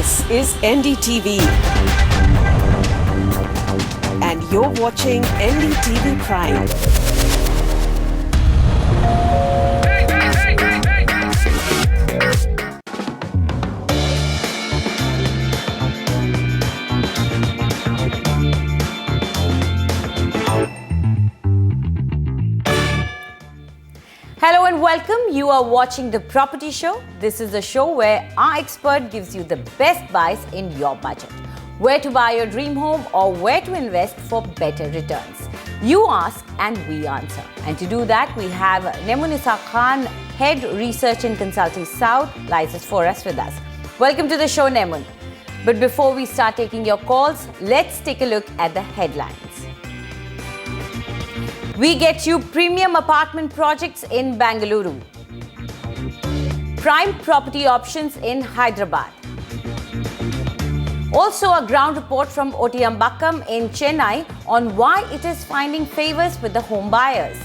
This is NDTV. And you're watching NDTV Prime. Hello and welcome. You are watching The Property Show. This is a show where our expert gives you the best buys in your budget. Where to buy your dream home or where to invest for better returns. You ask and we answer. And to do that, we have Nemunisa Khan, Head Research and Consulting South, lies for us with us. Welcome to the show, Nemun. But before we start taking your calls, let's take a look at the headlines. We get you premium apartment projects in Bengaluru. Prime property options in Hyderabad. Also a ground report from Otiyambakkam in Chennai on why it is finding favors with the home buyers.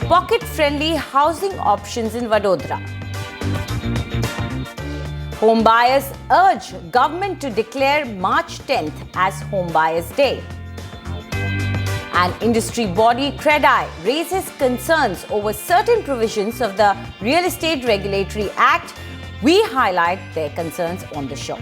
Pocket-friendly housing options in Vadodara. Home buyers urge government to declare March 10th as Home Buyers Day. An industry body, CREDAI, raises concerns over certain provisions of the Real Estate Regulatory Act. We highlight their concerns on the show.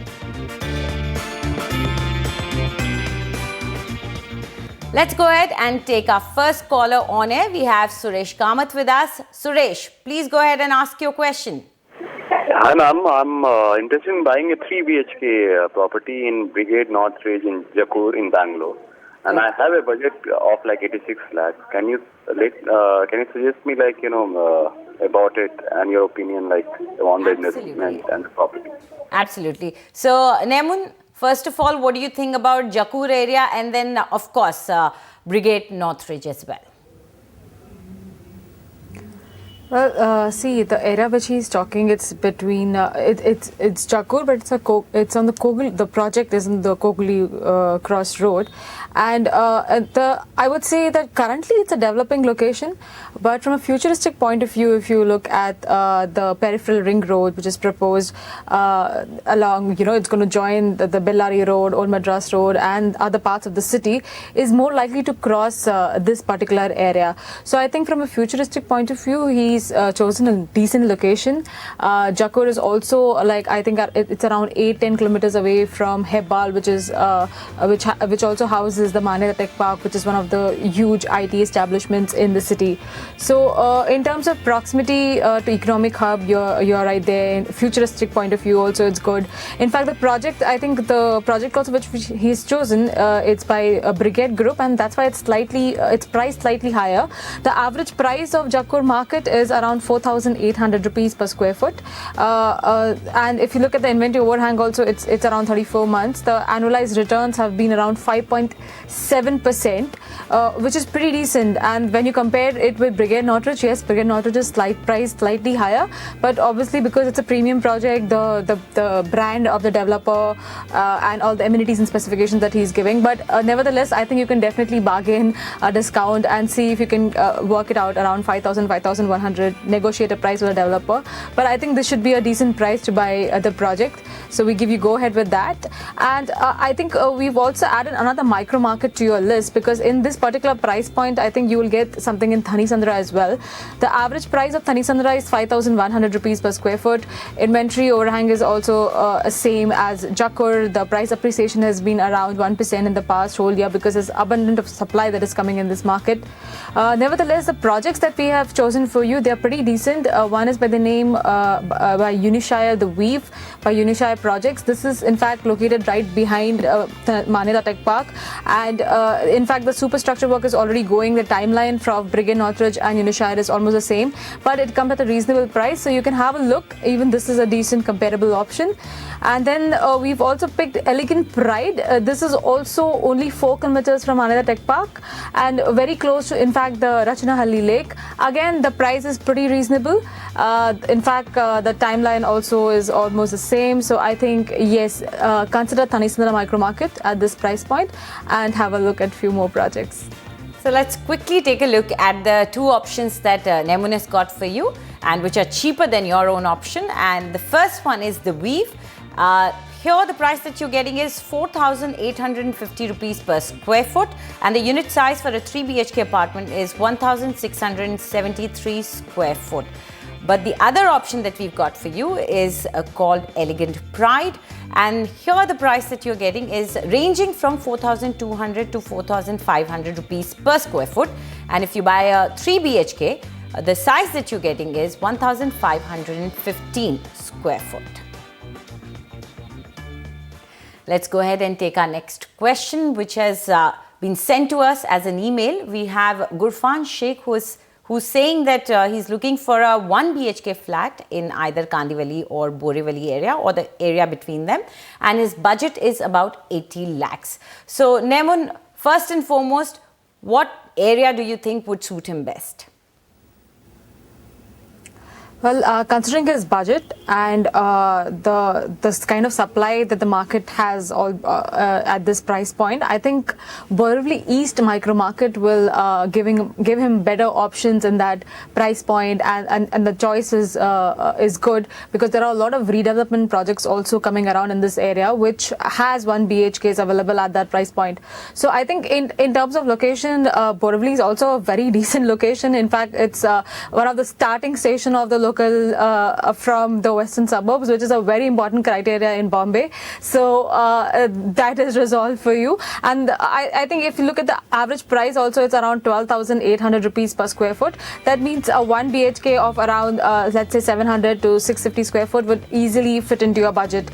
Let's go ahead and take our first caller on air. We have Suresh Kamath with us. Suresh, please go ahead and ask your question. Hi ma'am, I'm interested in buying a 3 BHK property in Brigade North Range in Jakur in Bangalore. And I have a budget of like 86 lakhs. Can you suggest me about it and your opinion on the investment and the property? Absolutely. So Nemun, first of all, what do you think about Jakur area and then of course Brigade North Ridge as well? Well, see, the area which he's talking, it's between it's Jakur, but it's on the Kogli. The project is in the Kogli Cross Road, and I would say that currently it's a developing location, but from a futuristic point of view, if you look at the peripheral ring road which is proposed along, it's going to join the Bellary Road, Old Madras Road, and other parts of the city, is more likely to cross this particular area. So I think from a futuristic point of view, he's chosen a decent location. Jakur is also I think it's around 8-10 kilometers away from Hebbal, which is which also houses the Banjara Tech Park, which is one of the huge IT establishments in the city. So in terms of proximity to economic hub, you're right there. In futuristic point of view also it's good. In fact, the project, I think the project also which he's chosen, it's by a Brigade Group, and that's why it's priced slightly higher. The average price of Jakur market is around 4,800 rupees per square foot. And if you look at the inventory overhang also, it's around 34 months. The annualized returns have been around 5.7%, which is pretty decent. And when you compare it with Brigade Northridge, yes, Brigade Northridge is priced slightly higher, but obviously because it's a premium project, the brand of the developer and all the amenities and specifications that he's giving. But nevertheless, I think you can definitely bargain a discount and see if you can work it out around 5,100, negotiate a price with a developer. But I think this should be a decent price to buy the project. So we give you go ahead with that. And I think we've also added another micro market to your list, because in this particular price point, I think you will get something in Thani Sandra as well. The average price of Thani Sandra is 5,100 rupees per square foot. Inventory overhang is also same as Jakur. The price appreciation has been around 1% in the past whole year because there's abundant of supply that is coming in this market. Nevertheless, the projects that we have chosen for you, they're pretty decent. One is by the name by Unishire, The Weave by Unishire Projects. This is in fact located right behind Banjara Tech Park, and in fact the superstructure work is already going. The timeline from Brigade Northridge and Unishire is almost the same, but it comes at a reasonable price, so you can have a look. Even this is a decent comparable option. And then we've also picked Elegant Pride. This is also only 4 kilometers from Banjara Tech Park and very close to, in fact, the Rachanahalli Lake. Again, the price is pretty reasonable. In fact, the timeline also is almost the same. So I think, yes, consider Thani Sandra micro market at this price point and have a look at few more projects. So let's quickly take a look at the two options that Nemun has got for you and which are cheaper than your own option. And the first one is The Weave. Here the price that you're getting is 4,850 rupees per square foot, and the unit size for a 3 BHK apartment is 1,673 square foot. But the other option that we've got for you is called Elegant Pride, and here the price that you're getting is ranging from 4,200 to 4,500 rupees per square foot. And if you buy a 3 BHK, the size that you're getting is 1,515 square foot. Let's go ahead and take our next question, which has been sent to us as an email. We have Gurfan Sheikh, who's saying that he's looking for a 1 BHK flat in either Kandivali or Borivali area, or the area between them, and his budget is about 80 lakhs. So Nemun, first and foremost, what area do you think would suit him best? Well, considering his budget and the kind of supply that the market has at this price point, I think Borivali East micro market will give him better options in that price point, and the choice is good, because there are a lot of redevelopment projects also coming around in this area, which has 1 BHKs available at that price point. So I think in terms of location, Borivali is also a very decent location. In fact, it's one of the starting station of the local from the western suburbs, which is a very important criteria in Bombay. So that is resolved for you. And I think if you look at the average price also, it's around 12,800 rupees per square foot. That means a 1 BHK of around let's say 700 to 650 square foot would easily fit into your budget.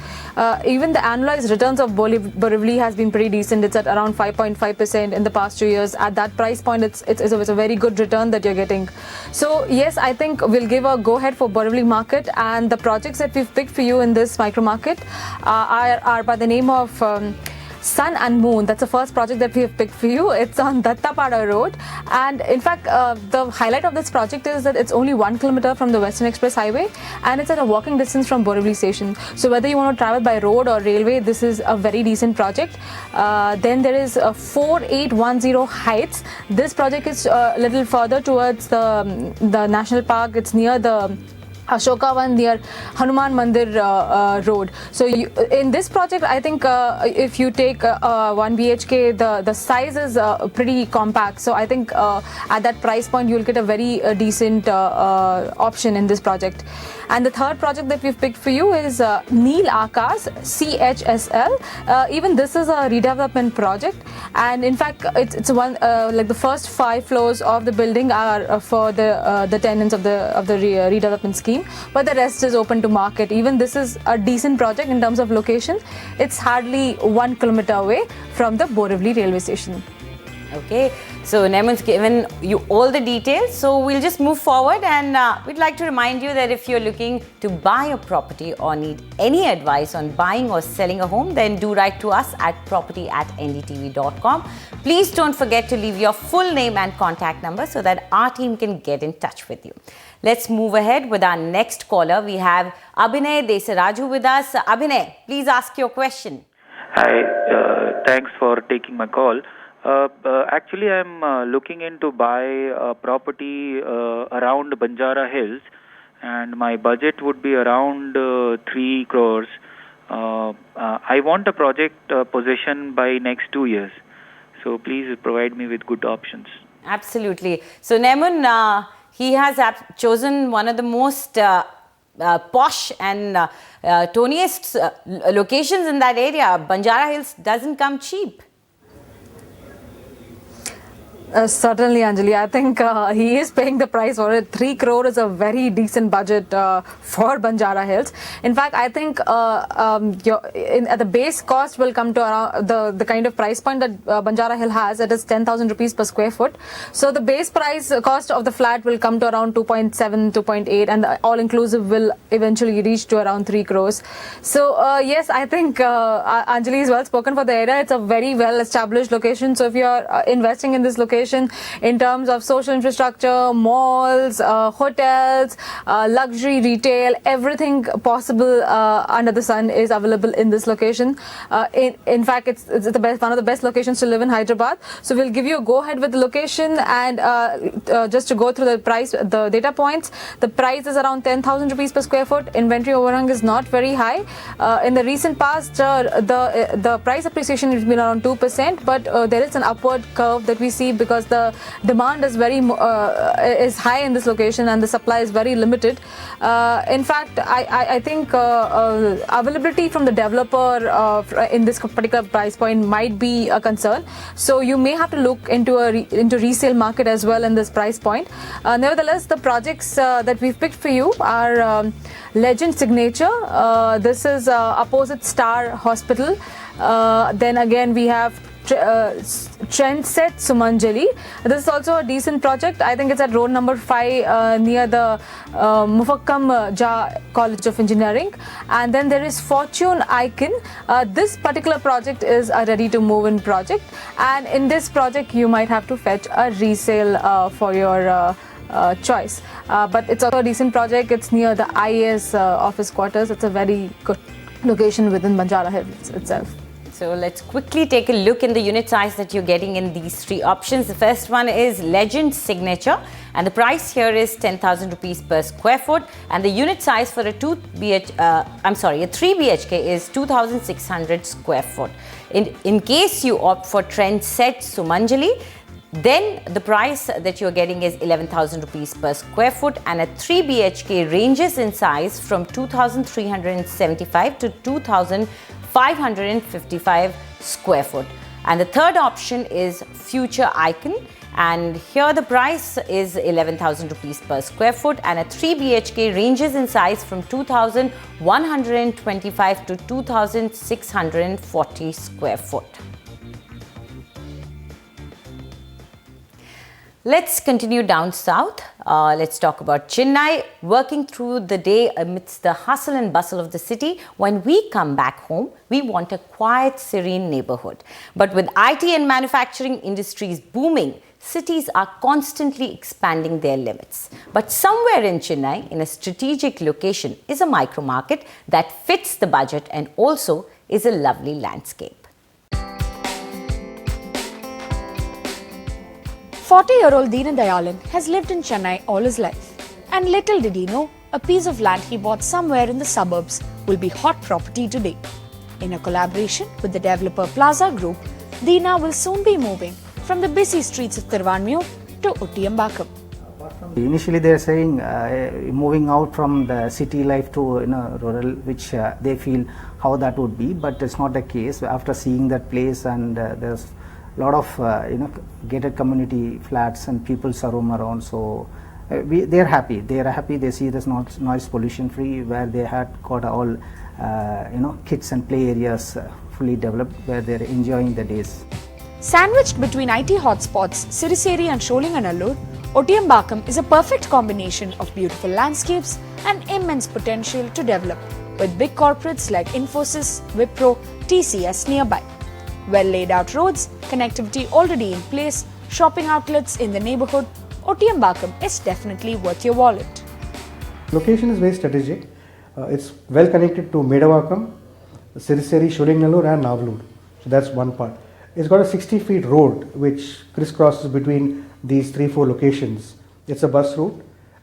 Even the annualized returns of Borivali has been pretty decent. It's at around 5.5% in the past 2 years. At that price point, it's a very good return that you're getting. So yes, I think we'll give a go ahead for Borivali market, and the projects that we've picked for you in this micro market are by the name of Sun and Moon. That's the first project that we have picked for you. It's on Dattapada Road, and in fact the highlight of this project is that it's only 1 kilometer from the Western Express Highway, and it's at a walking distance from Borivali station. So whether you want to travel by road or railway, this is a very decent project. Then there is 4810 Heights. This project is a little further towards the national park. It's near the Ashoka one, near Hanuman Mandir road. So in this project, I think if you take 1 BHK, the size is pretty compact. So I think at that price point, you'll get a very decent option in this project. And the third project that we've picked for you is Neel Akas, CHSL. Even this is a redevelopment project, and in fact, it's one like the first 5 floors of the building are for the tenants of the redevelopment scheme, but the rest is open to market. Even this is a decent project in terms of location. It's hardly 1 kilometer away from the Borivali railway station. Okay, so Nemun's given you all the details, so we'll just move forward, and we'd like to remind you that if you're looking to buy a property or need any advice on buying or selling a home, then do write to us at property@ndtv.com. Please don't forget to leave your full name and contact number so that our team can get in touch with you. Let's move ahead with our next caller. We have Abhinay Desaraju with us. Abhinay, please ask your question. Hi, thanks for taking my call. Actually, I'm looking into buy a property around Banjara Hills, and my budget would be around 3 crores. I want a project possession by next 2 years. So please provide me with good options. Absolutely. So Nemun, he has chosen one of the most posh and toniest locations in that area. Banjara Hills doesn't come cheap. Certainly, Anjali. I think he is paying the price for it. 3 crore is a very decent budget for Banjara Hills. In fact, I think at the base cost will come to around the kind of price point that Banjara Hill has. It is 10,000 rupees per square foot. So the base price cost of the flat will come to around 2.7, 2.8, and the all-inclusive will eventually reach to around 3 crores. So yes, I think Anjali is well spoken for the area. It's a very well-established location. So if you are investing in this location, location in terms of social infrastructure, malls, hotels, luxury retail, everything possible under the sun is available in this location. In fact, it's the best, one of the best locations to live in Hyderabad. So we'll give you a go ahead with the location, and just to go through the price, the data points. The price is around 10,000 rupees per square foot. Inventory overhang is not very high. In the recent past, the price appreciation has been around 2%, but there is an upward curve that we see because the demand is is high in this location and the supply is very limited. In fact, I think availability from the developer in this particular price point might be a concern. So you may have to look into into resale market as well in this price point. Nevertheless, the projects that we've picked for you are Legend Signature. This is opposite Star Hospital. Then again we have Trendset Sumanjali. This is also a decent project. I think it's at road number 5 near the Mufakkam Jah College of Engineering. And then there is Fortune Icon. This particular project is a ready to move in project, and in this project you might have to fetch a resale for your choice. But it's also a decent project. It's near the IAS office quarters. It's a very good location within Banjara Hills itself. So let's quickly take a look in the unit size that you're getting in these three options. The first one is Legend Signature, and the price here is 10,000 rupees per square foot, and the unit size for a 3 BHK is 2,600 square foot. In case you opt for Trendset Sumanjali, then the price that you're getting is 11,000 rupees per square foot, and a 3 BHK ranges in size from 2,375 to 2,555 square foot. And the third option is Future Icon, and here the price is 11,000 rupees per square foot, and a 3 BHK ranges in size from 2,125 to 2,640 square foot. Let's continue down south. Let's talk about Chennai. Working through the day amidst the hustle and bustle of the city, when we come back home, we want a quiet, serene neighborhood. But with IT and manufacturing industries booming, cities are constantly expanding their limits. But somewhere in Chennai, in a strategic location, is a micro market that fits the budget and also is a lovely landscape. 40-year-old Deenadayalan has lived in Chennai all his life. And little did he know, a piece of land he bought somewhere in the suburbs will be hot property today. In a collaboration with the developer Plaza Group, Deena will soon be moving from the busy streets of Tirvanmiyur to Uttiambakam. Initially they are saying moving out from the city life to rural, which they feel how that would be, but it's not the case. After seeing that place, and there's a lot of gated community flats and people roam around, so they are happy. They see this noise pollution free, where they had got all kids and play areas fully developed, where they're enjoying the days. Sandwiched between IT hotspots Siriseri and Sholinganallur, Uttiambakam is a perfect combination of beautiful landscapes and immense potential to develop, with big corporates like Infosys, Wipro, TCS nearby. Well laid out roads, connectivity already in place, shopping outlets in the neighborhood, Uttiambakam is definitely worth your wallet. Location is very strategic. It's well connected to Medavakam, Siriseri, Sholinganallur and Navlur. So that's one part. It's got a 60-feet road which crisscrosses between these 3-4 locations. It's a bus route.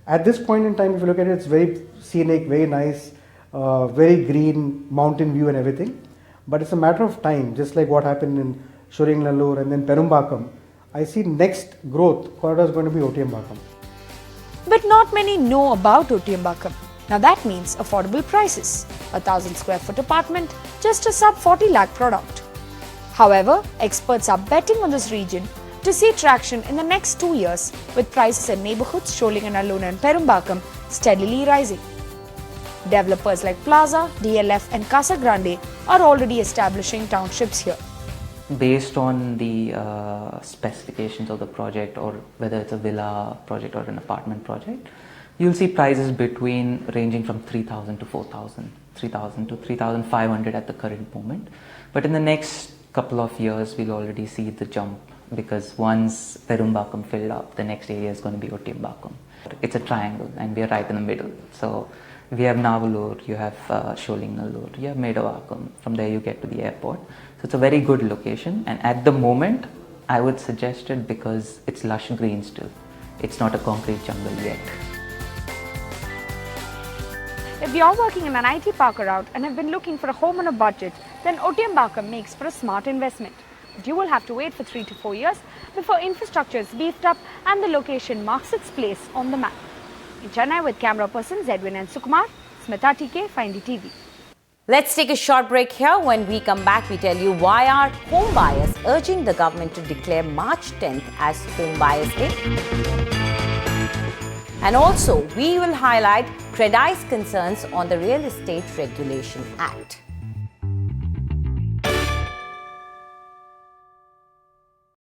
At this point in time, if you look at it, it's very scenic, very nice, very green, mountain view and everything. But it's a matter of time, just like what happened in Sholinganallur and then Perumbakam. I see next growth corridor is going to be Uttiambakam. But not many know about Uttiambakam. Now that means affordable prices. 1,000 square foot apartment, just a sub 40 lakh product. However, experts are betting on this region to see traction in the next 2 years, with prices in neighborhoods Sholinganallur and Perumbakam steadily rising. Developers like Plaza, DLF and Casa Grande are already establishing townships here. Based on the specifications of the project, or whether it's a villa project or an apartment project, you'll see prices ranging from 3,000 to 4,000, 3,000 to 3,500 at the current moment. But in the next couple of years, we'll already see the jump because once Perumbakam filled up, the next area is going to be Ottiambakam. It's a triangle and we are right in the middle. So we have Navallur, you have Sholingnallur, you have Medavakam. From there you get to the airport. So it's a very good location, and at the moment I would suggest it because it's lush green still. It's not a concrete jungle yet. If you're working in an IT park route and have been looking for a home on a budget, then Ottiambakam makes for a smart investment. But you will have to wait for 3 to 4 years before infrastructure is beefed up and the location marks its place on the map. In Chennai with camera persons Edwin and Sukumar, Smita TK for NDTV. Let's take a short break here. When we come back, we tell you why are home buyers urging the government to declare March 10th as Home Buyers Day. And also, we will highlight CREDI's concerns on the Real Estate Regulation Act.